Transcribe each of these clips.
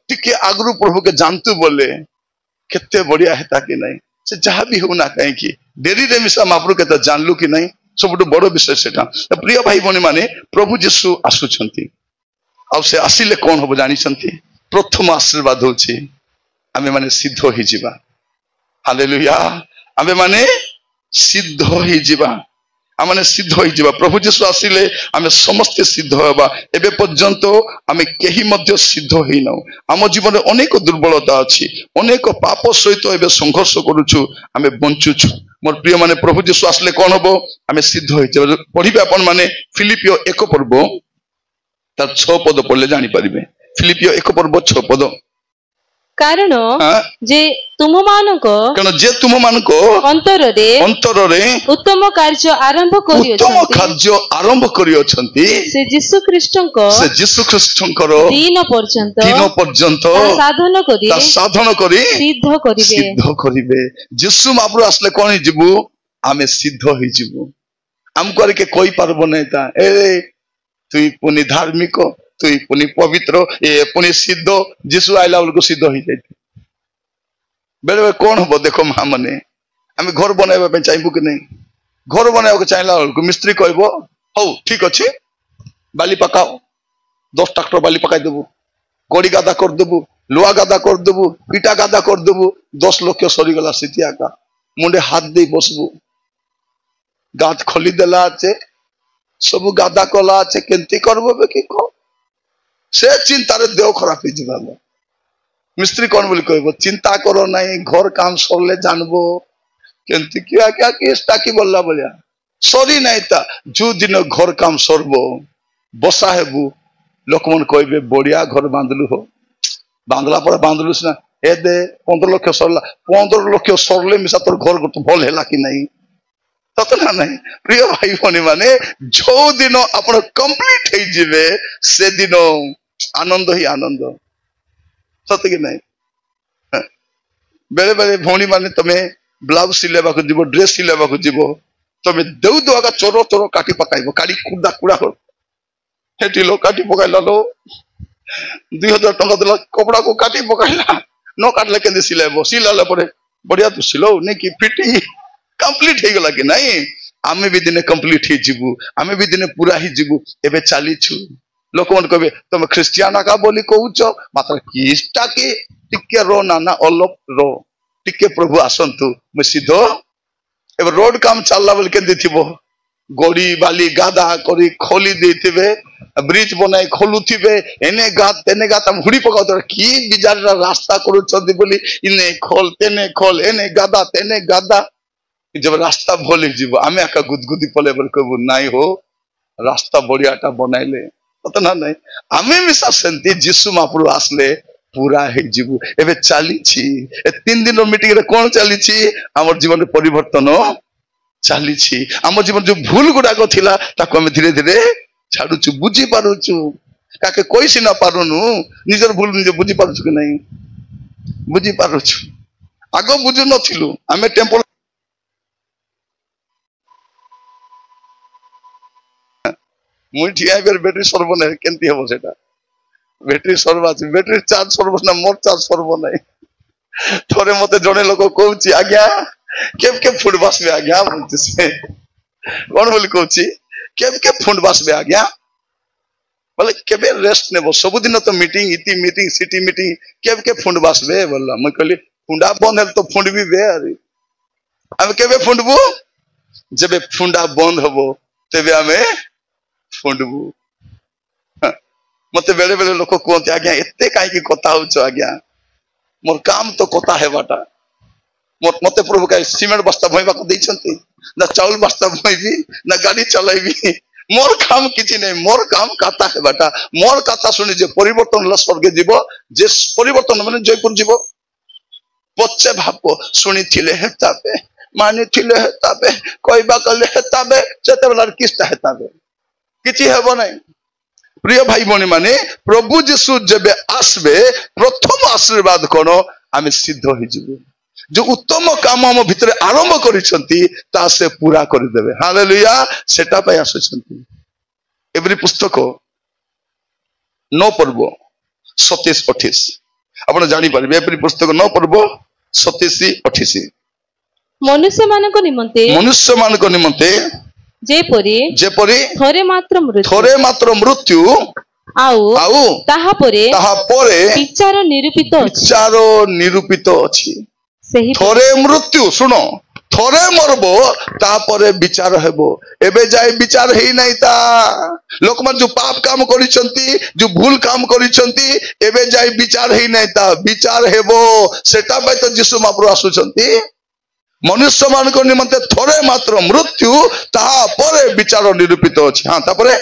टिके आगु प्रभु के जानतु बोले केते बढ़िया हेता कि नहीं से जहाँ भी हो ना कहीं डेरी रे मिसा महाप्रभु के जानलु कि नहीं सब बड़ विषय सेटा प्रिय भाई भौणी माने प्रभु जीशु आसुछंती आ से आसिले कौन हम जानी प्रथम आशीर्वाद होची आमे माने सिद्ध हो जिबा हालेलुया आमे माने सिद्ध हो जिबा आमे सिद्ध हो जिबा प्रभु जीशु आसिले आमे समस्त सिद्ध होबा एबे पर्यंत आमे केही मध्य सिद्ध होई न आम जीवन में अनेक दुर्बलता अछि अनेक पाप सहित एबे संघर्ष करूछु आमे बंचुछु मोर प्रिय माने प्रभु जीशु आसिले कोन होबो आमे सिद्ध होई जिबा पढिबे अपन माने फिलिपियो 1 पर्व तार 6 पद पढ़ले जानि परिबे फिलिपियो 1 पर्व 6 पद कारण जे तुम मानको अंतर रे उत्तम कार्य आरंभ करियो छंती से जीसु ख्रीष्टंकर दिन पर्यंत साधन करी सिद्ध करिवे जीसु महाप्रभु आसले कोन हिजबु आमे सिद्ध होई जिबु हमको के कोई पारबो नै ता ए तुई पुनि धार्मिक तुई पुनि पवित्र ए पुनि सिद्ध जीशु आइला को सिद्ध हो जाए बेले बेले कौन हम देख माँ मैंने आम घर बनवा चाहिए कि नहीं घर बनवा चाहिए को मिस्त्री कहब हौ ठीक अच्छे बाली पकाओ 10 ट्रैक्टर बाली पकाई देबू गड़ी गादा करदेबू लुआ गादा करदेबू इटा गादा करदेबू 10 लक्ष सरीगला सीटिया का मुंडे हाथ दे बसबू गात खोली देला आचे सब गादा कला आचे केंती करबो कि को से चिंतार देह खराब हो जावा मिस्त्री कौन बोली कहबो चिंता करो नहीं घर काम सरले जानबो केंती क्या क्या केसटा की बोलला बोलिया सरी नहीं ता जो दिन घर काम सरबो बसा हेबू लोकमन कहबे बढ़िया घर बांधलु हो बांधला पर बांधलु ना ए दे 15 लाख सरला 15 लाख सरले मिसा तोर घर तो भल हैला कि नहीं ततना नहीं प्रिय भाई भौणी माने जो दिन आपण कंप्लीट हो जिवे से दिन आनंद ही आनंद सत कि नहीं बेले बेले भौणी माने तमे ब्लाउज सिलेबा को जीवो ड्रेस सिलेबा को जीवो तमे देउ दुआका चोरो चोरो काटी पकाइबो काटी कुडा कुडा हो हेटी लो काटी पकाइला लो 2000 टका देला कपड़ा को काटी पकाइला न काटले केंदे सिलेबो सिलाला परे बढ़िया तो सिलो नै कि फिटिंग कंप्लीट हो गला कि नहीं आमे भी दिने कंप्लीट ही जीवु आमे भी दिने पूरा ही जीवु एबे चाली छु लोक मन कहबे तुम क्रिश्चियन का बोली कहउछ मात्र किस्टा के टिके रो नाना अलप रो टिके प्रभु आसंतु म सिद्धो एबे रोड काम चलला बोल के दिथिबो गोड़ी बाली गादा करी खोली देथिबे ब्रिज बनाई खोलुथिबे एने गात तेने गात हम हुड़ी पकाउ तो की बिजार रास्ता करू चंदी बोली इने खोल तेने खोल एने गादा तेने गादा जब रास्ता भले जीव आमे आका गुदगुदी पले बर कहबो नाई हो रास्ता बढ़ियाटा बनाइले पतना नहीं आमे मिसा सेंती जीशु महाप्रभु आसले पूरा हे जीवु एबे चाली छी ए 3 दिन मीटिंग रे कोन चाली छी हमर जीवन रे परिवर्तन चाली छी हमर जीवन जो भूल गुडा को थिला ताको हम धीरे धीरे छाडू छु बुझी पारू छु काके कोई सी ना पारुनु निजर भूल निजे बुझी पारू छु कि नहीं बुझी पारू छु आगो बुझु नथिलु आमे टेम्पल मुई ठिया बेर बैटरी सर्व नहीं केंती हबो सेटा बैटरी सर्व अछि बैटरी चार्ज सर्व ना मोर चार्ज सर्व नहीं थोरे मते जने लोक कहउची आज्ञा केब के फुट बसबे आज्ञा से कोन बोली कहउची केब के फुट बसबे आज्ञा बोले केबे रेस्ट नेबो सब दिन तो मीटिंग इति मीटिंग सिटी मीटिंग केब के फुट बसबे बोलला मैं कहली फुंडा बंद है तो फुंडबी बे अरे हम केबे फुंडबो जबे फुंडा बंद हबो तबे हमें फुंडबू मते बेले बेले लोक कहते आज्ञा एते काई की कथा होछ आज्ञा मोर काम तो कथा हेबाटा मते प्रभु का सीमेंट बस्ता भइबा को दैछंती ना चाउल बस्ता भइबी ना गाड़ी चलाइबी मोर काम किछि नै मोर काम कथा हेबाटा मोर कथा सुनि जे परिवर्तन ल स्वर्ग जीव जे परिवर्तन माने जयपुर जीव पछे भाबो सुनि थिले हेताबे मानि थिले हेताबे कहबा कले हेताबे सेते बेला किस्ता हेताबे किछि हेबो नै प्रिय भाई भौणी माने प्रभु जीशु जेबे आसबे प्रथम आशीर्वाद कोन आमे सिद्ध हो जिवु जो उत्तम काम हम भितर आरंभ करिसंती ता से पूरा करि देबे हालेलुया सेटा पय आसुसंती एवरी पुस्तक 9 पर्व 27-28 आपण जानी पारिबे एपरि पुस्तक 9 पर्व 27-28 मनुष्य मानको निमंते जेपरि थोरे मात्र मृत्यु आउ ताहा परे विचार निरूपित अछि थोरे मृत्यु सुनो थोरे मरबो तापरे विचार हेबो एबे जाय विचार हेई नै ता लोक मन जो पाप काम करिसंती जो भूल काम करिसंती एबे जाय विचार हेई नै ता विचार हेबो सेटा बय तो यीशु महाप्रभु आसुचंती मनुष्य मान को निमंते थोरे मात्र मृत्यु तापरे विचार निरूपित अछि हां तापरे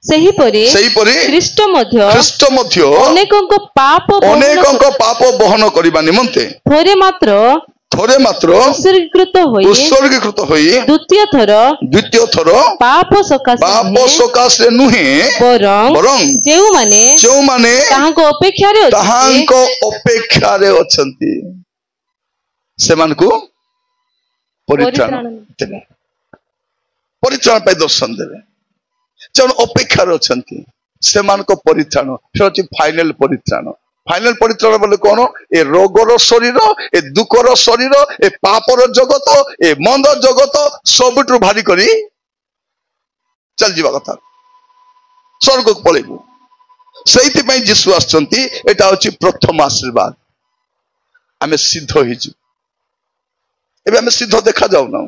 सही परी ख्रीष्ट मध्य अनेकंको पाप बहन करिबा निमंते थोरे मात्र उत्सर्गीकृत होई द्वितीय थर पाप सकाशे नुहे बरं जेउ माने ताहाको अपेक्षा रे अछंती सेमानकु परित्राण पे दर्शन देवे जन अपेक्षा अछंती सेमानक परित्राण से फाइनल परित्राण बोले कौन ए रोगर शरीर ए दुखर शरीर ए पापर जगत ए मंद जगत सबुठु भारी करी चल जीवा कथा स्वर्ग को पळेबु सेति पई यीशु आछंती एटा होची प्रथम आशीर्वाद आमे सिद्ध होई जी एबे आमे सिद्ध देखा जाउ ना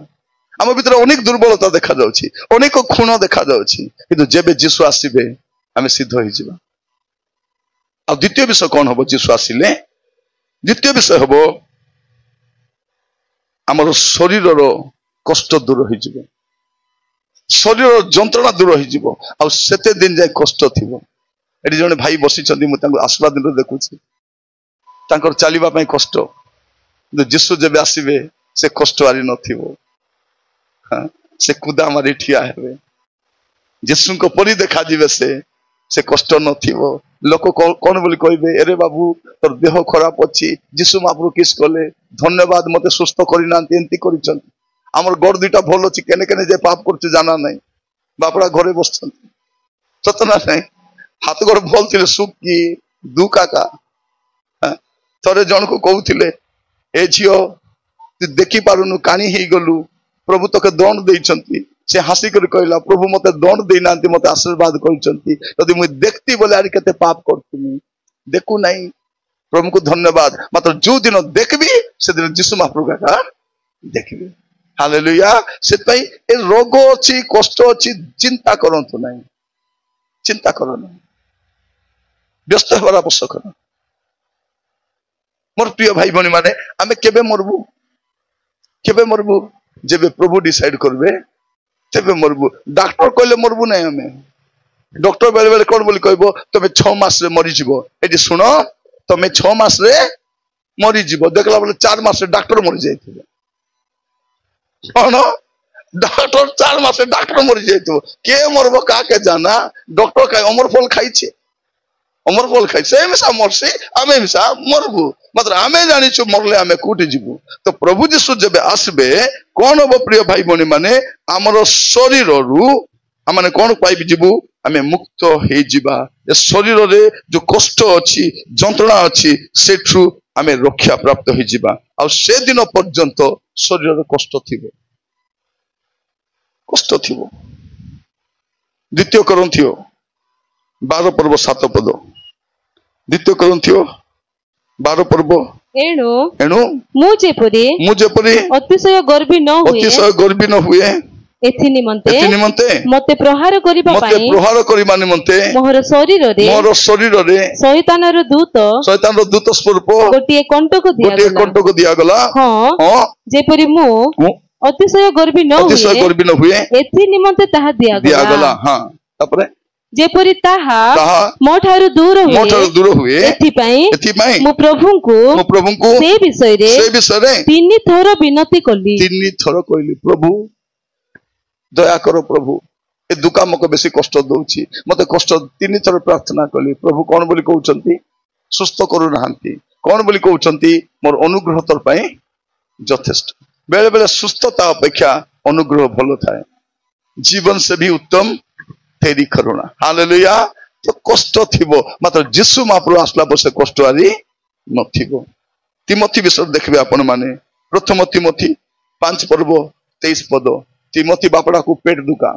आम भीतर अनेक दुर्बलता देखा जाउछि अनेक खुण देखा जाउछि किंतु जेबे यीशु आसीबे आमे सिद्ध होई जीवा आ द्वितीय विषय कौन हम यीशु आसिले द्वितीय विषय हम आमर शरीर कष्ट दूर हो शरीर जंत्रणा दूर हो आते दिन जाए कष्ट थी ये जड़े भाई बसी आसवा दिन देखुची चलवाई कष्ट यीशु जब आसबे से कष्ट आरी न से कुदा मारी ठिया हे यीशु को परी देखा जीवे से कष्ट न लोक कौन बोली कहे अरे बाबू तोर देह खराब अच्छी यीशु महाप्रभु किस कले धन्यवाद मत सुस्थ करना आमर गड़ दुटा भल अच्छी केने केने जे पाप कर जाना ना बापड़ा घरे बस सतना नहीं हाथ गोड़ भल थे सुखी दु काका थे जन को कहते ए झील तू देखी पारुनु काणी ही गलु प्रभु तोके दंड देइछंती से हसिक कहला प्रभु मत दंड देना मत आशीर्वाद कर मुझे देखती बोले आर के पाप करती देखू नहीं प्रभु को धन्यवाद मात्र जो दिन देखबी से दिन यीशु महाप्रभु का देखबी हालेलुया से ए रोग अच्छी कष्ट अच्छी चिंता करंतु नहीं चिंता करो ना व्यस्त होवार आवश्यक ना मोर प्रिय भाई भनी माने आमे केबे मरबू जेबे प्रभु डिसाइड करबे तेबे मरबू डॉक्टर कहले मरबू नहीं हमें डॉक्टर बेले बेले कौन बोली कहबो तमे 6 मास रे मरी जीवो एटी सुनो तमे 6 मास रे मरी जीवो देखला बोले 4 मास रे डॉक्टर मरी जाइथिबो कौन डॉक्टर 4 मास रे डॉक्टर मरी जाइथिबो के मरबो का के जाना डॉक्टर का अमरफल खाइछे अमरफल खाइ से मिसा मरसी आमे मिसा मरबू मात्र आमे जानिछु मरले आमे कोठी जीवु तो प्रभु यीशु जब आसबे कौन हम प्रिय भाई बनी माने आमर शरीर रु आमे कौन पाइबी जीवु आमे मुक्त हे जीवा ए शरीर रे जो कष्ट अछि जंत्रणा अछि सेठु आमे रक्षा प्राप्त हे जीवा आ से दिन पर्यंत शरीर रे कष्ट थिबो द्वितीय कोरिन्थियो 12 पर्व 7 पद द्वितीय कोरिन्थियो 12 पर्व एणु मु जेपरि अतिशय गर्वी न हुए एथि निमंते मते प्रहार करिबा निमंते मोर शरीर रे शैतान रो दूत स्वरूप गोटिए कंटक दिया गला हां जेपरि मु अतिशय गर्वी न हुए एथि निमंते ताहा दिया गला हां तापरे जेपरि ताहा मोठारु दूर हुए एथि मु प्रभु को से विषय रे 3 थोर विनती कली प्रभु दया करो प्रभु ए दुका मको बेसी कष्ट दउची मते कष्ट 3 थर प्रार्थना कली प्रभु कौन बोली कहउचंती सुस्थ करू नाहंती कौन बोली कहउचंती मोर अनुग्रह तर पई यथेष्ट बेले बेले सुस्थता अपेक्षा अनुग्रह भलो थाए जीवन से भी उत्तम तेरी करुणा हालेलुया तो कष्ट थिबो मात्र जीशु महाप्रभु आसला बसे कष्ट आरी नथिबो। तिमोथी विषय देखबे आपण माने प्रथम तिमोथी 5 पर्व 23 पद तिमोथी बापड़ा को पेट दुखा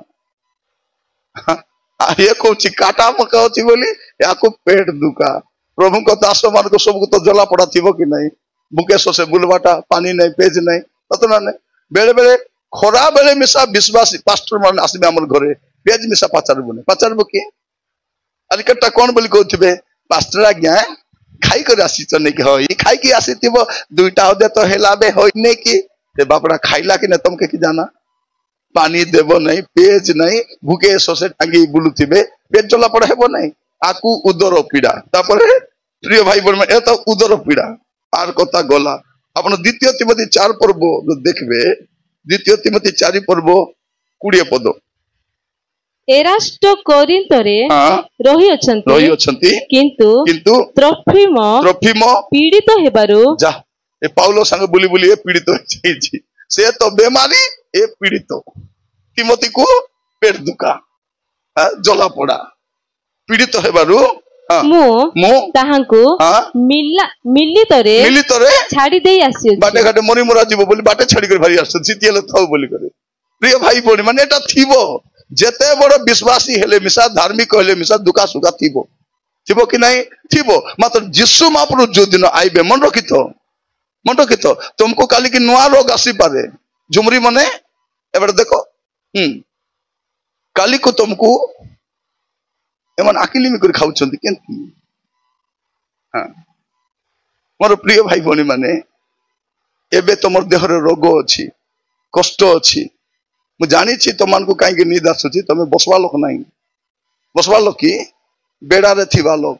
ये कहूँ काटा मका अच्छी बोली या पेट दुखा प्रभु को दास मान को सब तो जला पड़ा थी कि नहीं मुकेश से बुलवाटा पानी नहीं पेज नहीं ततना नहीं बेले बेले खरा बेले मिसा विश्वासी पास्टर मान आसबे हमर घरे पेज मिसा पचारबो किए अरे कट्टा कौन बोली कहथिबे पास्टर आज्ञा खाई कर आसी त नहीं कि होई खाई की आसी थिबो दुईटा होदे तो हेलाबे होई नहीं कि ते बापड़ा खाइला कि न तुमके कि जाना पानी देव नहीं पेज नहीं भूके शोषे टांगी बुलुथिबे पेट जला पड़ा हेबो नहीं आकु उदर पीड़ा तापरे प्रिय भाई बहन ए तो उदर पीड़ा आर कथा गला अपन द्वितीय तिमोथी 4 पर्व जो देखबे द्वितीय तिमोथी 4 पर्व 20 पद एरास्टो कोरिन्थरे रही अछंती किंतु त्रोफिम पीड़ित हेबारु जा ए पाउलो संग बुली बुली ए पीड़ित होई से तो बेमारी ए पीड़ित तिमोथी को पेट दुखा जला पड़ा पीड़ित हेबारु मु ताहांकु मिलितरे छाड़ी देई आसी बाटे घाटे मरी मुरा जीव बोली बाटे छाड़ी कर भारी आस जितियले थाउ बोली करे प्रिय भाई बोली माने एटा थिबो जेते बड़ विश्वासी हेले मिसा धार्मिक हेले मिसा दुखा सुखा थिबो थिबो कि नहीं थिबो मात्र यीशु महाप्रभु जो दिन आइबे मन रखितो तुमको काली की नुआ रोग आसी पारे झुमरी मने एबे देखो काली को तुमको एमन आकिली में कर खाउछंती केंती हां मोर प्रिय भाई बहनी माने एबे तुमर देह रे रोग अछि कष्ट अछि मु जानि छी तमान को काई के नींद आसुची तमे बसवा लोक नाही बसवा लोक की बेड़ा रे थिबा लोक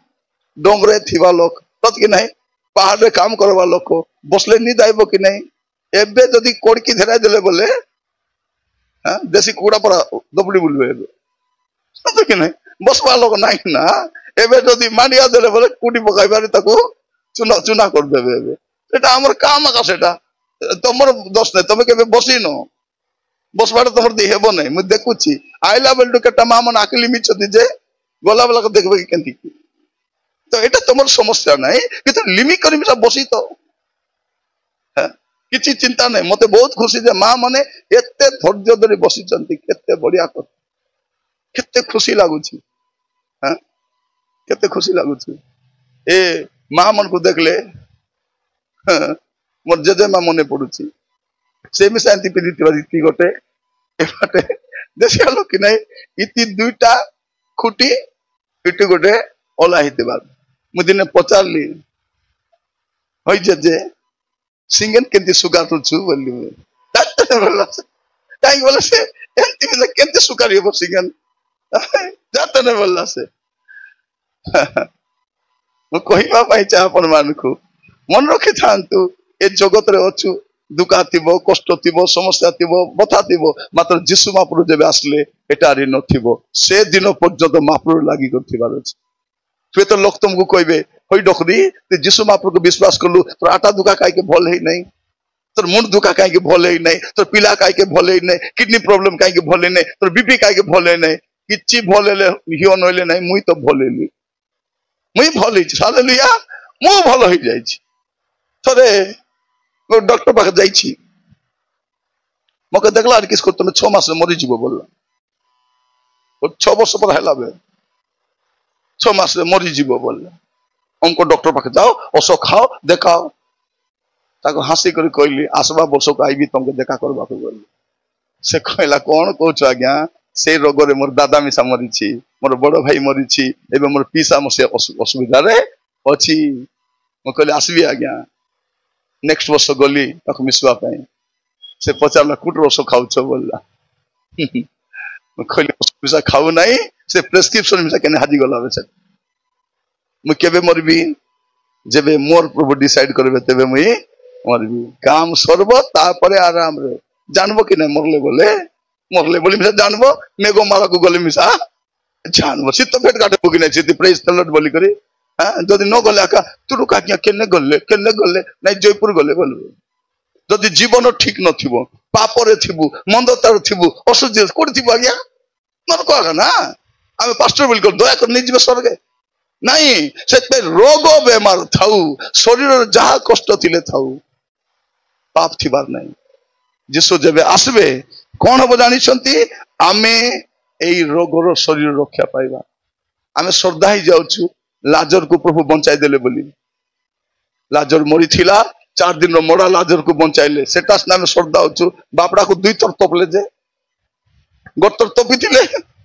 डोंगरे थिबा लोक तत कि नहीं पहाड़ रे काम करवा लोक बसले नींद आइबो कि नहीं एबे जदी कोड़की धराय देले बोले हां देसी कुड़ा पर दबड़ी बुलबे एबे तत कि नहीं बसवा लोक नाही ना एबे जदी मांडिया देले बोले कुटी पकाई बारी ताको चुना चुना कर देबे एबे एटा हमर काम का सेटा तमर दोष नै तमे केबे बसिनो बसवाड़ तमर दी हेबो नै मु देखुची आइला बेल केटा मामन आकली मिचती जे गोला वाला को देखबे कि केंती तो एटा तमर समस्या नै कि तो लिमि करी मिसा बसी तो किछि चिंता नै मते बहुत खुशी जे मां माने एते धैर्य धरि बसी चंती केते बढ़िया कथ केते खुशी लागुची हां केते खुशी लागुची ए मां मन को देखले मोर जेजे मां मने पडुची से मिसा एंती पिदिति वादी गोटे एबाटे देशिया लोक कि नै इति दुईटा खुटी इटु गोटे ओला हितबा मु दिने पचारली होई जे सिंगन केंती सुगार छु बोली ताई बोला से एंती में केंती सुगार हेबो सिंगन जात ने बोलला से मु कहिबा पाई चा अपन मानकु मन रखि थांतु ए जगत रे अछु दुखा थिबो कष्ट थिबो समस्या थिबो बथा थिबो मात्र यीशु महाप्रभु जेबे आसले एटारी नथिबो से दिन पर्यंत महाप्रभु लागि करथिबार अछि फे तो लोक तुमको कहबे होई डकरी ते यीशु महाप्रभु को विश्वास करलु तोर आटा दुखा काई के भल है नहीं तोर मुंड दुखा काई के भल है नहीं तोर पिला काई के भल है नहीं किडनी प्रॉब्लम काई के भल है नहीं तोर बीपी काई के भल है नहीं किछि भल ले हियो नले नहीं मुई तो भलेली मुई भल है हालेलुया मु भल हो जाई छी थरे वो डॉक्टर पाखे जाई छी मके देखला किसको तुम 6 मास में मरि जीवो बोलला और 6 वर्ष पर हैला बे 6 मास में मरि जीवो बोलला हमको डॉक्टर पाखे जाओ ओसो खाओ देखाओ ताको हंसी करी कहली आसबा वर्ष को आईबी तुमके देखा करबा को बोल से कहला कोन कहछ आज्ञा से रोग रे मोर दादा मिसा मरि छी मोर बड़ भाई मरि छी एबे मोर पीसा मसे असुविधा रे अछि म कहली आसबी आज्ञा नेक्स्ट वर्ष गली ताको मिसवा पाई से पचारला कुट वर्ष खाउछ बोलला म कहली मिसा खाउ नाही से प्रेस्क्रिप्शन मिसा केने हाजी गला बे मु केबे मरबी जेबे मोर प्रभु डिसाइड करबे तेबे मुई मरबी काम सरब तापरे आराम रे जानबो कि नै मरले बोली मिसा जानबो मेगो माला को गले मिसा जानबो सित पेट काटे पुगी नै सित प्रेज द लॉर्ड बोली करी हां जदी न गले आका तुरु काकिया केने गले नै जयपुर गले बोलबो जदी जीवन ठीक नथिबो पापरे थिबु मंदतार थिबु असुज कोड थिबु आज्ञा मन को ना आम पास्टर बोल दया कर नहीं स्वर्ग नहीं से रोग बेमार थाऊ शरीर जहाँ कष्ट थिले थाऊ पाप थिबार नहीं जीशु जब आसबे कौन हम जानी आमे एई रोगर शरीर रक्षा पाइबा आमे श्रद्धा ही जाऊँ लाजर को प्रभु बंचाई देले बोली लाजर मरी थिला 4 दिन मरा लाजर को बंचाइले सेटा आमे श्रद्धा होचु बापड़ा को 2 थर तपले जे गोटर तपी थिले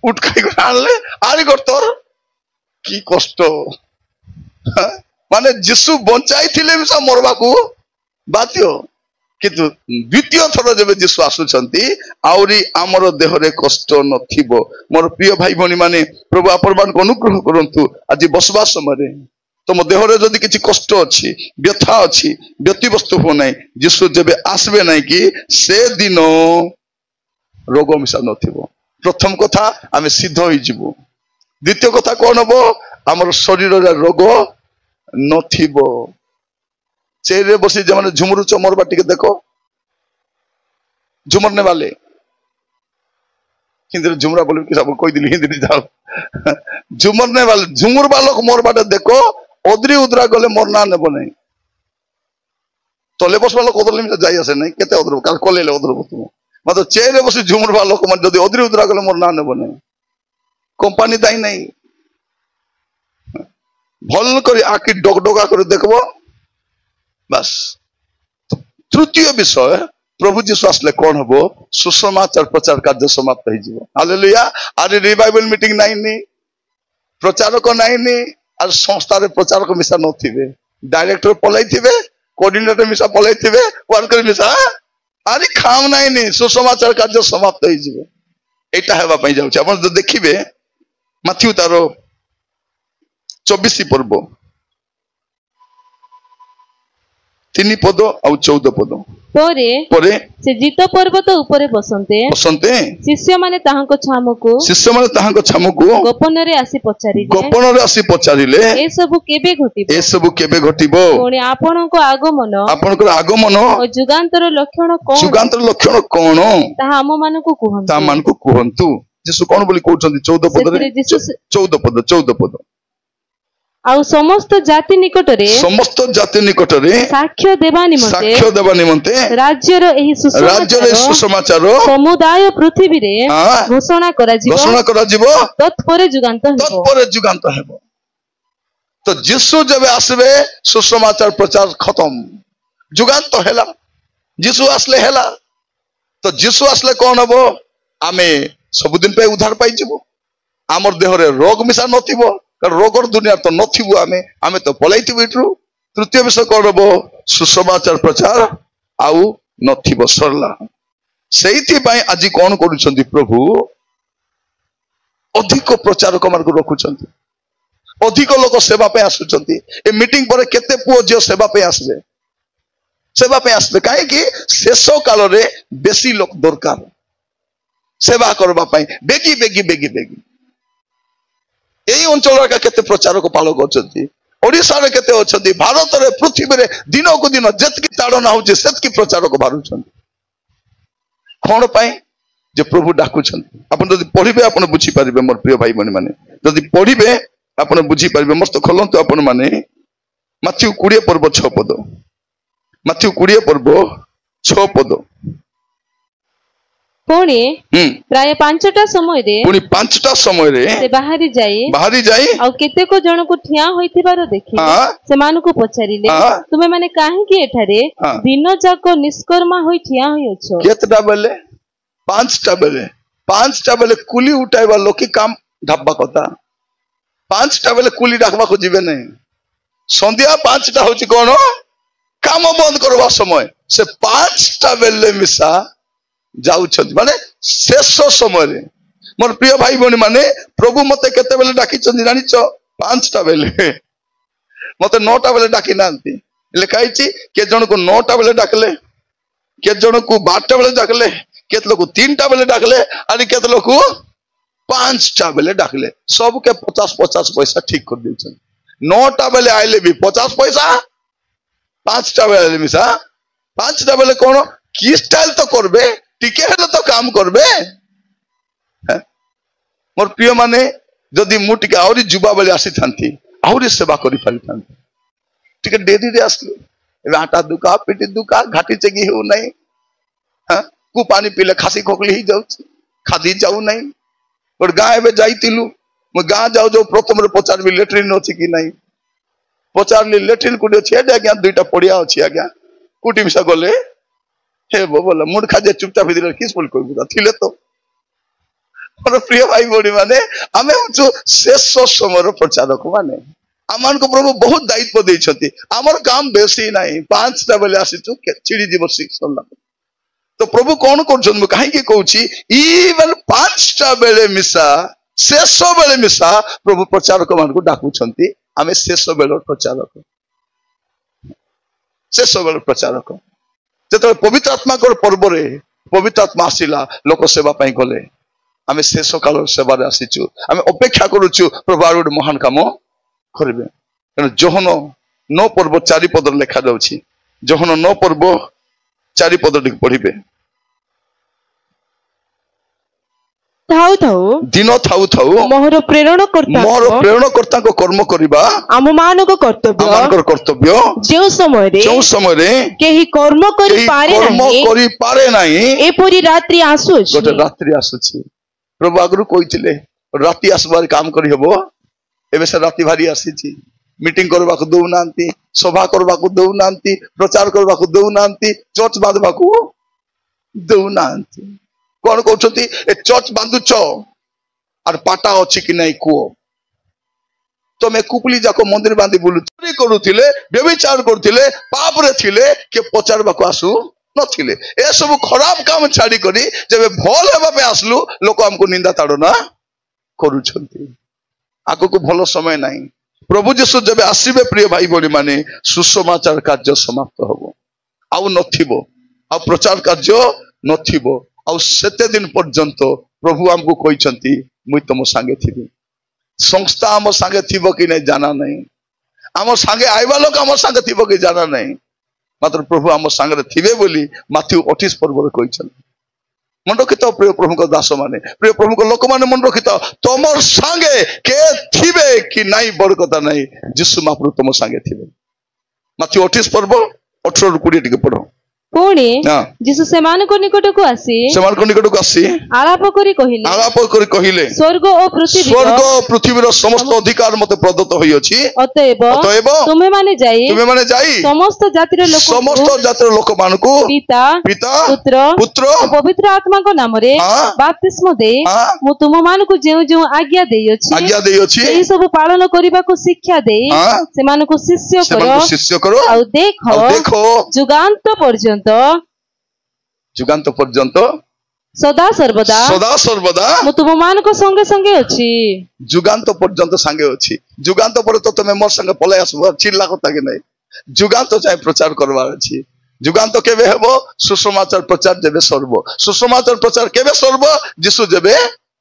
उठ खाई कर आनले आरी गोटर की कष्ट माने जीशु बंचाई थिले मिसा मरबा को बाध्य किंतु द्वितीय थर जब जीशु आसुचंती आउरी आमर देहरे कष्ट नथिबो मोर प्रिय भाई भनी माने प्रभु आपण को अनुग्रह करंतु आज बसवास समय तुम देहरे जदि किछि कष्ट अछि व्यथा अछि व्यतिवस्तु हो नाही जीशु जब आसबे नाही कि से दिन रोग मिसा नथिबो प्रथम कथा आमे सिद्ध होई जिवो द्वितीय कथा कोन हबो आमर शरीर रे रोग नथिबो चेरे बसी जमाने झुमरू चमर बाटी के देखो झुमरने वाले हिंदी झुमरा बोले कि सब कोई दिली हिंदी जाओ झुमरने वाले झुमुर बालक मोर बाटे देखो ओदरी उदरा गले मोर ना नेबो नहीं तले बस बालक ओदरले में जाई आसे नहीं केते ओदर काल कोलेले ओदर बतु मतलब चेरे बसी झुमुर बालक मन जदी ओदरी उदरा गले मोर ना नेबो नहीं कंपनी दाई नहीं भल करी आखि डगडगा कर देखबो बस तृतीय विषय प्रभु जीशु आसले कौन हबो सुसमाचार प्रचार कार्य समाप्त हो जीवो हालेलुया आरे रिवाइवल मीटिंग नाही नी प्रचारक नाही नी आज संस्था रे प्रचारक मिसा नथिबे डायरेक्टर पलाई थिबे कोऑर्डिनेटर मिसा पलाई थिबे वर्कर मिसा आरे खाम नाही नी सुसमाचार कार्य समाप्त हो जीवो एटा हेबा पई जाउ छी आपण देखिबे माथ्यू तारो 24 पर्व 3 पद और 14 पद परे से जीत पर्वत उपरे बसंते शिष्य माने ताहांको छामको गोपन रे आसी पचारिले ए सब केबे घटिबो पुणी आपनको आगमन और जुगांतर लक्षण कोन ताहा हम मानको कहंतु जीशु कोन बोली कहउछंती 14 पद आउ समस्त जाति निकटरे साक्ष्य देवा निमंते राज्यर एही सुसमाचार समुदाय पृथ्वी रे घोषणा करा जिवो तत्परे जुगांत हेबो तो जीशु जब आसबे सुसमाचार प्रचार खत्म जुगांत हेला जीशु आसले हेला तो जीशु आसले कोन हबो आमे सब दिन पे उद्धार पाई जिवो आमर देह रे रोग मिसा नथिबो रोगर दुनिया तो नथिबो आमे तो पलाइथिबो इट्रु तृतीय विषय कोन हबो सुसमाचार प्रचार आउ नथिबो सरला सेइथि पई आज कोन करूछंती प्रभु अधिक प्रचारक मार्ग रखुछंती अधिक लोक सेवा पे आसुछंती ए मीटिंग पर केते पुओ जे सेवा पे आसबे काहे कि शेष काल रे बेसी लोक दरकार सेवा करबा पई बेगी यही अंचल केते प्रचारक पालक अच्छी ओडिशा रे केते अच्छी भारत रे पृथ्वी रे दिन को दिन जेतकी ताड़ना होची सेतकी प्रचारक बारुछन कोन पई जे प्रभु डाकुछन आपण जदि पढिबे आपण बुझी पारिबे मोर प्रिय भाई बहन माने जदि पढिबे आपण बुझी पारिबे मस्त खोलंतु आपण माने माथ्यू 20 पर्व 6 पद माथ्यू 20 पर्व 6 पद पुणी प्राय 5टा समय रे से बाहरी जाई आ केते को जण को ठिया होइथिबार देखि से मान को पछारिले तुमे माने काहे कि एठारे दिन जाको निष्कर्मा होई ठिया होई अछो केतटा बेले 5टा बेले कुली उठाइबा लोकी काम ढाबा कथा 5टा बेले कुली डाकबा को जिबे नै संध्या 5टा होची कोन काम बंद करबा समय से 5टा बेले मिसा जाउछन माने शेष समय रे मोर प्रिय भाई बहन माने प्रभु मते केते बेले डाकी छन जानिछ 5टा बेले मते 9टा बेले डाकी नांती लिखाई छी के जण को 9टा बेले डाकले के जण को 12टा बेले डाकले केत लोक 3टा बेले डाकले आनी केत लोक 5टा बेले डाकले सब के 50 पैसा ठीक कर देछन 9टा बेले आइले भी 50 पैसा 5टा बेले मिसा 5टा बेले कोन की स्टाइल तो करबे टिके हेले तो काम करबे मोर प्रिय माने जदि मु टिके आउरी जुबा बेले आसी थांती आउरी सेवा करि पारि थांती टिके डेरी रे आसलो एबे आटा दुका पिटी दुका घाटी चेगी हो नहीं हां को पानी पीले खासी खोखली ही जाउ खादी जाउ नहीं और गां एबे जाइतिलु मु गां जाउ जो प्रथम रे पचार भी लेट्रिन अछि कि नहीं पचारली लेट्रिन कुडी अछि आज्ञा दुईटा पड़िया अछि आज्ञा कुटी मिसा गले हे बोला मुड खाजे चुपचाप भितर किस बोल कोइ थिले तो और प्रिय भाई बड़ी माने आमे जो शेष समर प्रचारक माने आमान को प्रभु बहुत दायित्व देइछथि हमर काम बेसी नाही 5टा बेले आसीचु चिड़ी जीव शिक्षा तो प्रभु कौन कर कहीं कहूँ इवन 5टा बेले मिसा शेष बेले मिसा प्रभु प्रचारक मान को डाकुछंती आमे शेष बेल प्रचारक शेष बेल प्रचारक जत पवित्र आत्मा को पर्व रे पवित्र आत्मा आसिला लोक सेवा पाई गले आमे शेष काल सेवा रे आसीचु आमे अपेक्षा करूछु प्रभु आरो महान काम करिवे कारण जोहन 9 पर्व 4 पद लेखा जाउछि जोहन 9 पर्व 4 पद टिक पढ़िबे थाउ थाउ दिन थाउ थाउ मोहर प्रेरण कर्ता को कर्म करिबा आम मानक कर्तव्य जो समय रे केही कर्म करि पारे नाही एपरि रात्रि आसु गोटे रात्रि आसुछि प्रभु आगरु कहिथिले राति आसबार काम करि हबो एबे से राति भारी आसीछि मीटिंग करबा को दउ नांती सभा करबा को दउ नांती प्रचार करबा को दउ नांती चर्च बांधबा को दउ नांती कौन कहते ए चर्च बांधुच और पाटा अच्छी कि नहीं कुओ तमें कुपली जाक मंदिर बांधी बुलु करुथिले व्यभिचार करथिले पाप रे थिले के पचारबा को आसु नथिले ए सब खराब काम छाड़ी करी जब भल हेबा पे आसलु लोक हमको निंदा ताड़ना करूछंती आगो को भलो समय नहीं प्रभु यीशु जब आसीबे प्रिय भाई बड़ी माने सुसमाचार कार्य समाप्त हबो आउ नथिबो आ प्रचार कार्य नथिबो आउ सेते दिन पर्यंत प्रभु हमको कहिसंती मुई तुम संगे थिबी संस्था हम संगे थिबो कि नहीं जाना नहीं हम संगे आइबा लोक हम संगे थिबो कि जाना नहीं मात्र प्रभु हम संगे थिबे बोली माथ्यू 28 पर्व रे कहिसंती मन रखित प्रिय प्रभु को दास माने प्रिय प्रभु को लोक माने मन रखित तुमर संगे के थिबे कि नहीं बड़ कथा नहीं यीशु महाप्रभु तुम संगे थिबे माथ्यू 28 पर्व 18 ରୁ 20 टिके पढो पुणी यीशु सेमानको निकट को आसी आलाप करी कहिले स्वर्ग और पृथ्वी रो समस्त अधिकार मते प्रदत्त होई अछि अतएव तुमे माने जाई समस्त जातिर लोक मानको पिता पुत्र पवित्र आत्मा को नाम रे बपतिस्मा दे मु तुम मानको जेउ आज्ञा देई अछि एही सब पालन करिबा को शिक्षा देई सेमानको शिष्य करो आ देखो जुगांत पर्यंत सदा सर्वदा मु तुम मानको संगे संगे अछि जुगांत पर्यंत संगे अछि जुगांत पर तो तमे मोर संगे पले आसबो चिल्ला कथा के नहीं जुगांत चाहे प्रचार करबार अछि जुगांत केबे हेबो सुसमाचार प्रचार जेबे सर्व सुसमाचार प्रचार केबे सर्व यीशु जेबे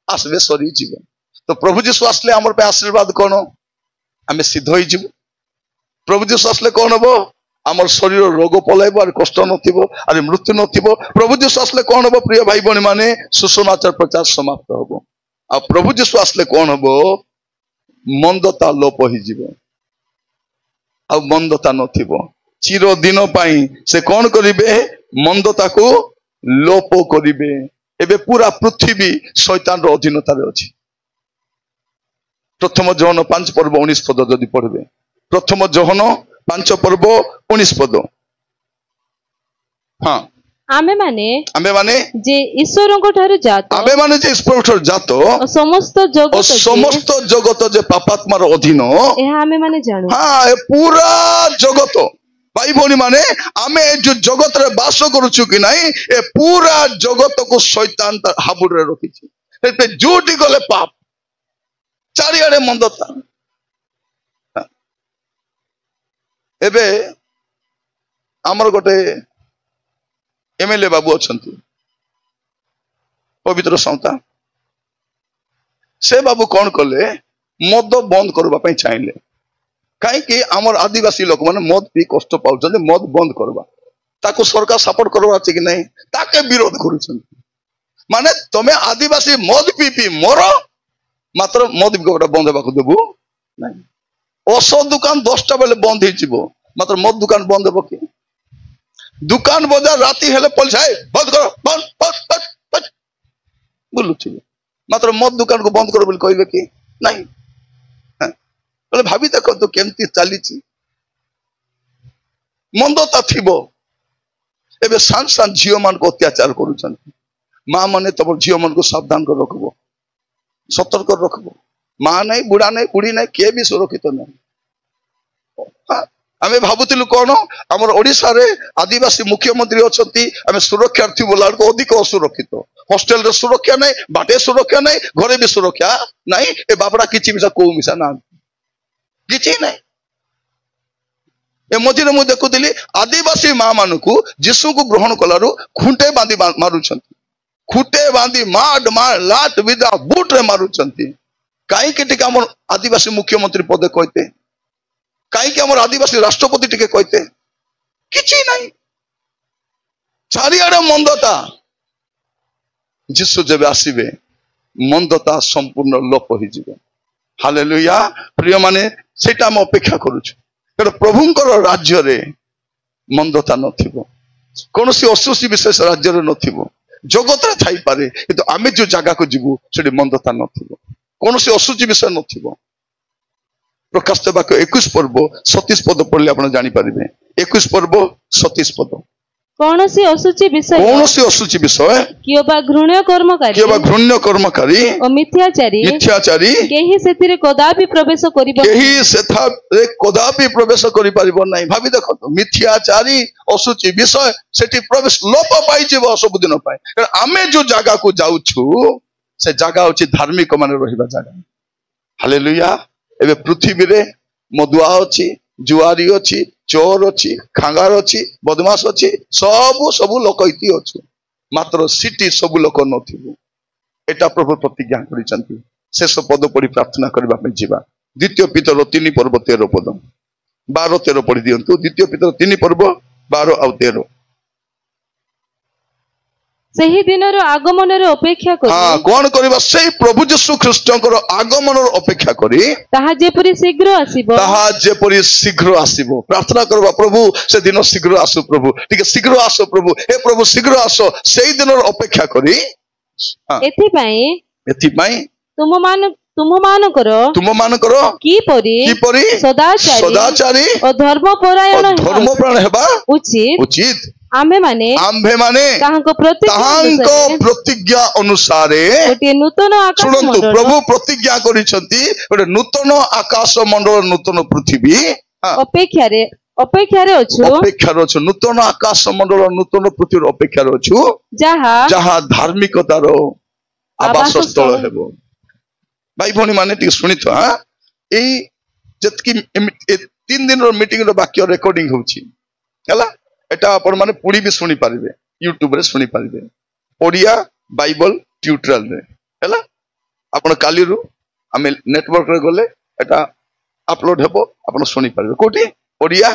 आसबे सरी जीवन तो प्रभु यीशु आसले हमर पे आशीर्वाद कोन हमें सिद्ध होई जीव प्रभु यीशु आसले कोन हबो आमर शरीर रोग पलाइब और कष्ट नथिबो और मृत्यु नथिबो प्रभु यीशु आसले कोन हबो प्रिय भाई बणी माने सुसमाचार प्रचार समाप्त हबो आ प्रभु यीशु आसले कोन हबो मंदता लोप होई जीवो आ मंदता नथिबो चिर दिन पाई से कोन करिवे मंदता को लोप करिवे एबे पूरा पृथ्वी शैतान रो अधीनता रे अछि प्रथम जोहन 5 पर्व 19 पद जदि पढ़बे प्रथम जोहन 5 पर्व 19 पद हाँ आमे माने जे ईश्वर को ठारू जातो आमे माने जे ईश्वर ठारू जातो समस्त जगत जे पापात्मा रो अधीन एहा आमे माने जानु हाँ ए पूरा जगत भाई भौणी माने आमे जो जगत रे वास करूछु कि नहीं ए पूरा जगत को शैतान हाबुड़ रे रखिछि एते जोटी गले पाप चारियाडे मंदता एबे आमर गोटे एमएलए बाबू अछंती पवित्र संता से बाबू कौन कले मद बंद करबा पई चाहिले काई कि आमर आदिवासी लोक माने मद पी कष्ट पाउछन मद बंद करबा ताको सरकार सपोर्ट करबा छै कि नहीं ताके विरोध करूछन माने तमे आदिवासी मद पी पी मरो मात्र मद गोटा बंद होगा देबू ना औषध दुकान 10टा बेले बंद हो मात्र मद दुकान बंद हो कि दुकान बजार राति हेले पुलिस बंद करो बंद बोलू मात्र मद दुकान को बंद करो बोली कहबे कि नहीं बोले भाभी देख तो केमती चली मंदता थिबो एबे सान सान झियो मान को अत्याचार करूछन माँ माने तब झियो मन को सावधान कर रखबो सतर्क कर रखबो माँ नहीं बुढ़ा नहीं बुढ़ी नहीं किए भी सुरक्षित नहीं आमे भाबुतिलु कोन हमर ओडिसा रे आदिवासी मुख्यमंत्री अछंती आमे सुरक्षार्थी बोलार को अधिक असुरक्षित हॉस्टल रे सुरक्षा नहीं बाटे सुरक्षा नहीं घरे भी सुरक्षा नहीं ए बाबरा किछि मिसा को मिसा ना किछि नहीं ए मझिरे मु देखुतिली आदिवासी माँ मानकु जीसु को ग्रहण कलारु खुंटे बांधी मारुछंती खुटे बांधी माड मार लाट विदा बूट रे मारुछंती काई के टिका हमर आदिवासी मुख्यमंत्री पदे कहते कहीं आम आदिवासी राष्ट्रपति टिके कहते किछि नहीं चारिआडे मंदता जीसु जब आसीबे मंदता संपूर्ण लोप हो जिवे हालेलुया प्रिय माने सेटा हम अपेक्षा करूछु कारण प्रभुंकर राज्य रे मंदता नथिबो कोनोसी अशुचि विशेष राज्य रे नथिबो जगत रे थाई पारे किंतु आमे जो जगह को जीवु सेठी मंदता नथिबो कोनोसी अशुचि विषय नथिबो प्रकाश वाक्य 21 पर्व 37 पद पढ़ले आपण जानि परिबे 21 पर्व 37 पद कोनोसी अशुचि विषय कियोबा घृण्य कर्मकारी ओ मिथ्याचारी केही सेतिरे कदापि प्रवेश करि परिबो नाही भाबी देखो मिथ्याचारी अशुचि विषय सेठी प्रवेश लोप पाई जेबो सब दिन पाए कारण आमे जो जगह को जाउछु से जगह होची धार्मिक माने रहिबा जगह हालेलुया एबे पृथ्वी रे मदुआ अच्छी जुआरी अच्छी चोर अच्छी खांगार अच्छी बदमाश अच्छी सबू लोक इति अच्छु मात्र सिटी सबू लोक नथिबो एटा प्रभु प्रतिज्ञा करिसंती शेष पद पढ़ी प्रार्थना करबा पे जीवा द्वितीय पितर 3 पर्व 13 पद 12 13 पढ़ी दियंतु द्वितीय पितर 3 पर्व 12 और 13 सही दिनर आगमनर अपेक्षा करी कोन करबा सेही प्रभु यीशु ख्रीष्टकर आगमनर अपेक्षा करी ताहा जेपरि शीघ्र आसीबो प्रार्थना करबा प्रभु से दिन शीघ्र आसो प्रभु ठीक शीघ्र आसो प्रभु हे प्रभु शीघ्र आसो सेही दिनर अपेक्षा करी एथि पई तुम मानकर की परी सदाचारी और धर्मपरायण हेबा उचित आम्भे माने ताहांको प्रतिज्ञा अनुसारे गोटे नूतन आकाश मंडल प्रभु प्रतिज्ञा करिसंती गोटे नूतन आकाश मंडल नूतन पृथ्वी अपेक्षा रे अछु नूतन आकाश मंडल नूतन पृथ्वी अपेक्षा रे अछु जहा धार्मिकतार आवास स्थल हेबो भाई भणी माने टी सुनितो हां एई जतकी 3 दिन रो मीटिंग रो वाक्य रेकॉर्डिंग होछि हला एटा आपण माने पुडी भी सुनी पारिबे यूट्यूब रे सुनी पारिबे ओडिया बाइबल ट्यूटोरियल रे हला आपण काली रु हमें नेटवर्क रे गले एटा अपलोड हेबो आपण सुनी पारिबे कोठी ओडिया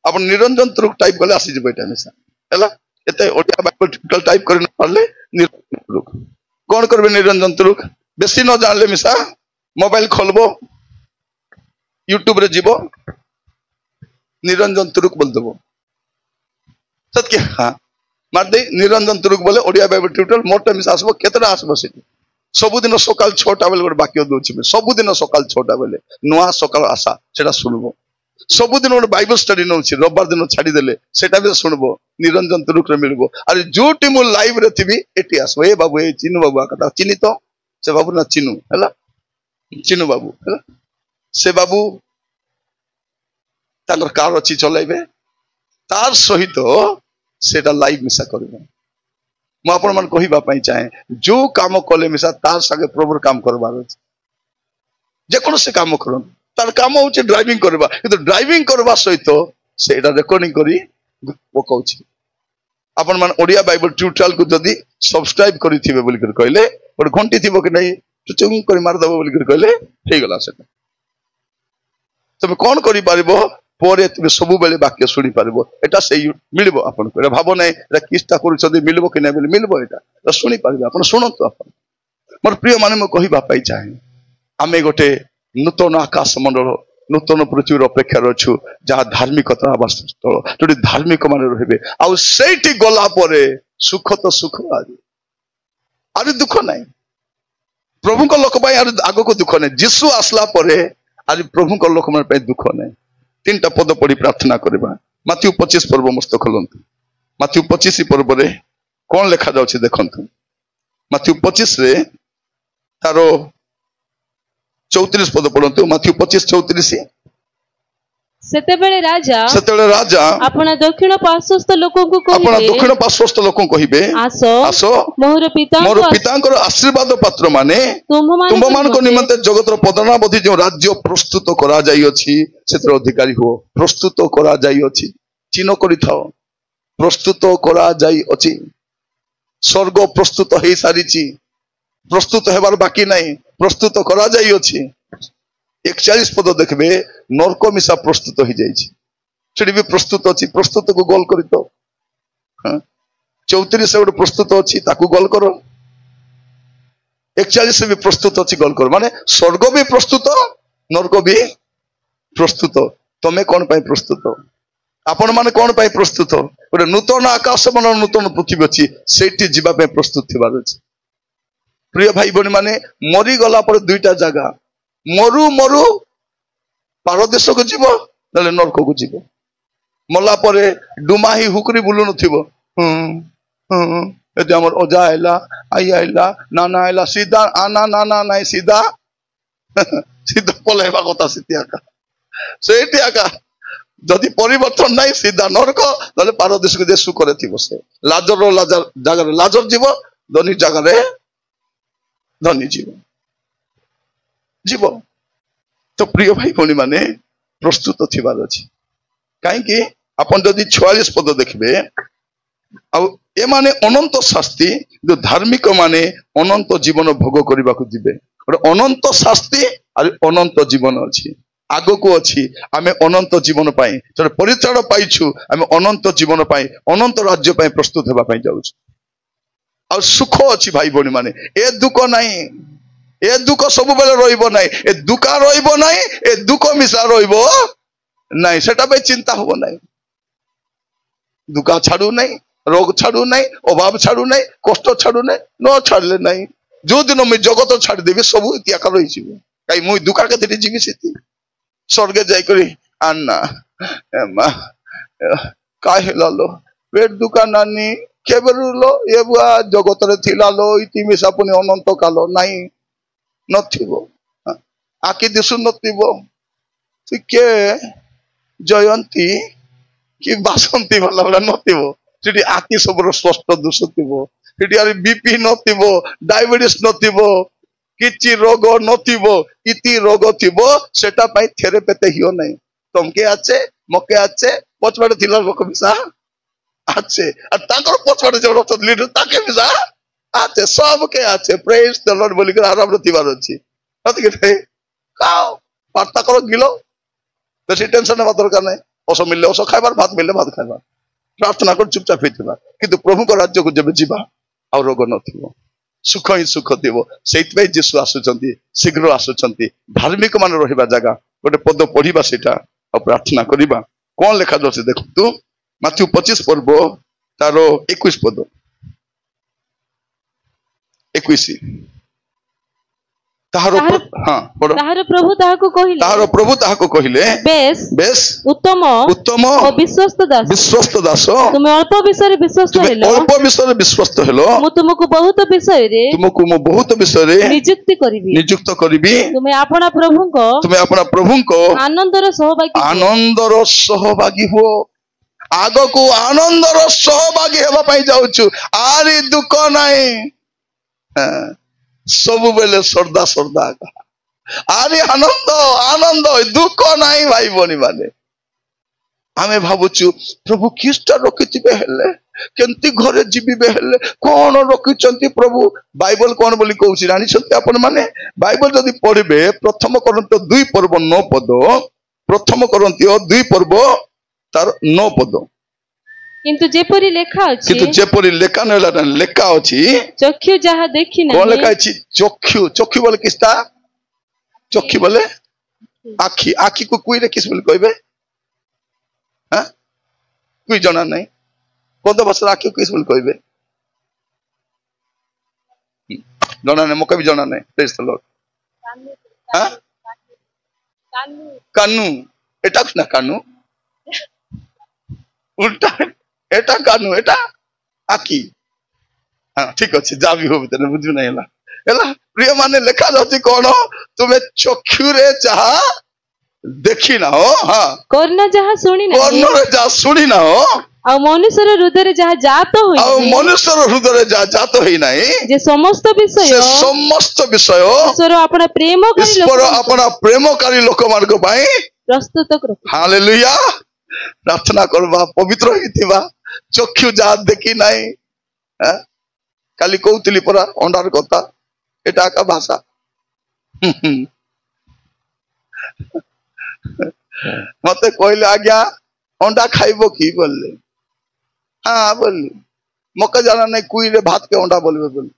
आपण निरंजन तुरुक टाइप गले आसी जबे एटा निसा हला एते ओडिया बाइबल ट्यूटोरियल टाइप करन पारले निरंजन तुरुक कोन करबे निरंजन तुरुक बेसी न जानले मिसा मोबाइल खोलबो यूट्यूब रे जीवो निरंजन तुरुक बोल देबो सत्य हाँ मार दे निरंजन तुरुक बोले ओडिया बाइबल ट्यूटोरियल मोटे मिसा आसबो केतरा आसबो सेठी सबुदिन सकाल 6टा बेले गोटे वाक्य दोछि सबुदिन सकाल 6टा बेले नुआ सकाल आशा सेटा सुनबो सबुदिन गोटे बाइबल स्टडी नउछि रविवार दिन छाडी देले सेटा भी सुनबो निरंजन तुरुक रे मिलबो अरे जोटी मु लाइव रे थिबी एटी आसबो ए बाबू ए चिनु बाबू कथा चिनी तो से बाबू ना चिनु हैला चिनु बाबू हैला से बाबू तांकर कार अछि चलाइबे तार सहित सेटा लाइव मिसा करबे मु आपण मन कहिबा पई चाहे जो काम कले मिसा तार संगे प्रभुर काम करबार अछि जे कोन से काम करन तार काम होचे ड्राइविंग करबा किंतु ड्राइविंग करबा सहित सेटा रेकॉर्डिंग करी पकाउछि आपण मन ओडिया बाइबल ट्यूटोरियल को जदी सब्सक्राइब करिथिबे बोली कर कहले और घंटी थिबो कि नहीं चुचुंग करी मार दबो बोली कर कहले हे गला सेटा तबे कोन करि पारिबो परे तुम सब बेले वाक्य शुणी पार एटा से मिलबो आपन को भाव नै एटा किस्ता करू छदि मिलबो कि नै मिलबो एटा शुणी पारिबे आपन सुनंतु आपन मोर प्रिय माने मु कहिबा पाई चाहे आमे गोटे नूतन आकाश मंडल नूतन पृथ्वी अपेक्षा अच्छु जहाँ धार्मिकता आवास स्थल जो धार्मिक मान रहे आठी गला सुख तो सुख आदि दुख ना प्रभु लोक आग को दुख ना जीशु आसला आज प्रभु लोक मान दुख ना 3टा पद पढ़ी प्रार्थना करवा माथ्यू 25 पर्व मस्त खोलतु माथ्यू 25 पर्व रे कौन लिखा जाउछि देखंतु माथ्यू 25 रे तारो 34 पद पढ़ंतु माथ्यू 25:34 सेतेबेले राजा अपना दक्षिण पार्श्वस्थ लोकों को कहिबे आसो आसो मोर पितांकर आशीर्वाद पात्र माने तुम मान को निमंते जगत रो पदनावधि जो राज्य प्रस्तुत करा जाई अछि सेतर अधिकारी हो प्रस्तुत करा जाई अछि चिन्ह करि थाओ प्रस्तुत करा जाई अछि स्वर्ग प्रस्तुत हे सारिछि प्रस्तुत हेबार बाकी नहीं प्रस्तुत करा जाई अछि 41 पद देखबे नरक मिसा प्रस्तुत हो जाइए भी प्रस्तुत अच्छी प्रस्तुत को गोल कर तो 34 गोटे प्रस्तुत अच्छी गोल कर 41 भी प्रस्तुत अच्छी गोल कर माने स्वर्ग भी प्रस्तुत नरक भी प्रस्तुत तमें कौन पाई प्रस्तुत आपण माने कौन पाई प्रस्तुत गोटे नूतन आकाश मन नूतन पृथ्वी अच्छी से जावाई प्रस्तुत थी प्रिय भाई बहनी माने मरी गला पर 2टा जगह मरु मरु पारदेश को जीव ना नरक को जीव मला परे डुमाही हुकरी बुलु नथिबो एते हमर ओजा आइला आई आइला नाना आइला सीधा आना नाना नाही सीधा सीधा पलाइबा कथा सीतियाका सेटियाका जदि परिवर्तन नाही सीधा नरक तले पारदेश को जे सुख रे थिबो से लाजर जगह लाजर जीव धनी जगह रे धनी जीव जीव तो प्रिय भाई भौणी माने प्रस्तुत थिबार अछि कहीं आपन जदि 46 पद देखबे ए माने अनंत शास्ति जो धार्मिक माने अनंत जीवन भोग करबा को जिबे अनंत शास्ति और अनंत जीवन अछि आगो को अछि आमे अनंत जीवन पाई जब परित्राण पाइछु आमे अनंत जीवन पाई अनंत राज्य पाई प्रस्तुत हेबा पाई जाउछु और सुख अछि भाई भौणी माने ए दुख नाही ए दुख सब बेले रहिबो नाही ए दुखा रहिबो नाही ए दुख मिसा रहिबो नाही सेटा बे चिंता होबो नाही दुखा छाडू नाही रोग छाडू नाही अभाव छाडू नाही कष्ट छाडू नाही न छाडले नाही जो दिन मैं जगत छाड़ देबे सब त्याग रहि जिवो काई मुई दुखा के देति जीवी सेति स्वर्ग जाई करी अन्ना एमा काहे लालो पेट दुखा नानी केबरुलो ए बुआ जगत रे थिलालो इति मिसा पुनी अनंत कालो नाही नथिबो आखि दिसु नथिबो के जयंती कि बासंती वाला वाला नथिबो सेठी आखि सबरो स्पष्ट दिसुथिबो सेठी आरे बीपी नथिबो डायबिटीज नथिबो किछि रोग नथिबो इति रोग थिबो सेटा पई थेरेपेते हियो नै तमके आछे मके आछे पछबाडे थिला लोक बिसा आछे आ ताकर पछबाडे जे रत लीडर ताके बिसा आते सब के आते प्रेज द लॉर्ड बोली कर आराम रे तिबार अछि कत के खाओ वार्ता करो गिलो बेसी टेंशन ना दरकार नै ओसो मिलले ओसो खाइबार भात मिलले भात खाइबार प्रार्थना कर चुपचाप हेतिबा किंतु प्रभु को राज्य को जब जीवा आ रोग नथिबो सुख ही सुख थिबो सेति भाई जीसु आसुचंती शीघ्र आसुचंती धार्मिक मान रहिबा जगह गोटे पद पढ़िबा सेटा आ प्रार्थना करिबा कोन लेखा दछ देखतु माथ्यू 25 पर्व तारो 21 पद 21 ताहार प्रभु ताहाको कहिले बेस उत्तम और विश्वस्त दास तुम अल्प विषय विश्वस्त हेलो मु तुमको बहुत विषय रे नियुक्त करिबी तुमे आपना प्रभु को आनंदर सहभागी हो आगो को आनंदर सहभागी हेबा पई जाउछु आरी दुख नाही सब बेले श्रद्धा श्रद्धा आरे आनंद आनंद दुख नाई भाई बनी माने आमे भाबुचु प्रभु ख्रीष्ट रखिथिबे हेले केंती घरे जीविबे हेले कोन रखिचंती प्रभु बाइबल कोन बोली कहउछि रानी सत्य अपन माने बाइबल जदी पढिबे प्रथम कोरिन्थ 2 पर्व 9 पद प्रथम कोरिन्थ 2 पर्व तार 9 पद किंतु जेपरी लेखा अछि चक्षु जहा देखि नहीं कोन लेखा अछि चक्षु बोले किसता चक्षु बोले आखी आखी को कोई रे किस बोले कहबे हां कोई जाना नहीं कोन बसरा आखी किस बोले कहबे जाना नहीं मके भी जाना नहीं प्रेज द लॉर्ड हां कानू एटा ना कानू उल्टा एटा कानू एटा आखी हाँ ठीक अच्छे जा भी हो तेरे बुझु नहीं हला हला प्रिय माने लेखा जाती कोन तुमे चक्षु रे जहा देखि ना हो हां कोन जहा सुनी ना कोन रे जहा सुनी ना हो आ मनुष्यर हृदय जहा जात होई आ मनुष्यर हृदय जहा जात होई नाही जे समस्त विषय ईश्वर अपना प्रेमकारी लोक मान को भाई प्रस्तुत करो हालेलुया प्रार्थना करबा पवित्र हितिबा चक्षु जा देखि नाही काली कहउतली परा अंडार कथा एटा का भाषा मते कहले आज्ञा अंडा खाइबो की बोलले हाँ बोलली मके जाना नहीं कुई रे भात के अंडा बोलबे बोल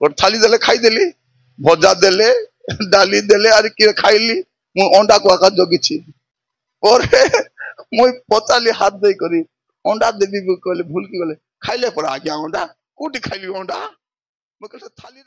और थाली देले खाई देली भजा देले डाली देले आर की खाइली मु अंडा को आका जोगी छी और मोय पचाली हाथ दे करी अंडा देबी कहले भूल की बोले खाइले पर आज्ञा अंडा कोटी खाइली अंडा मके थाली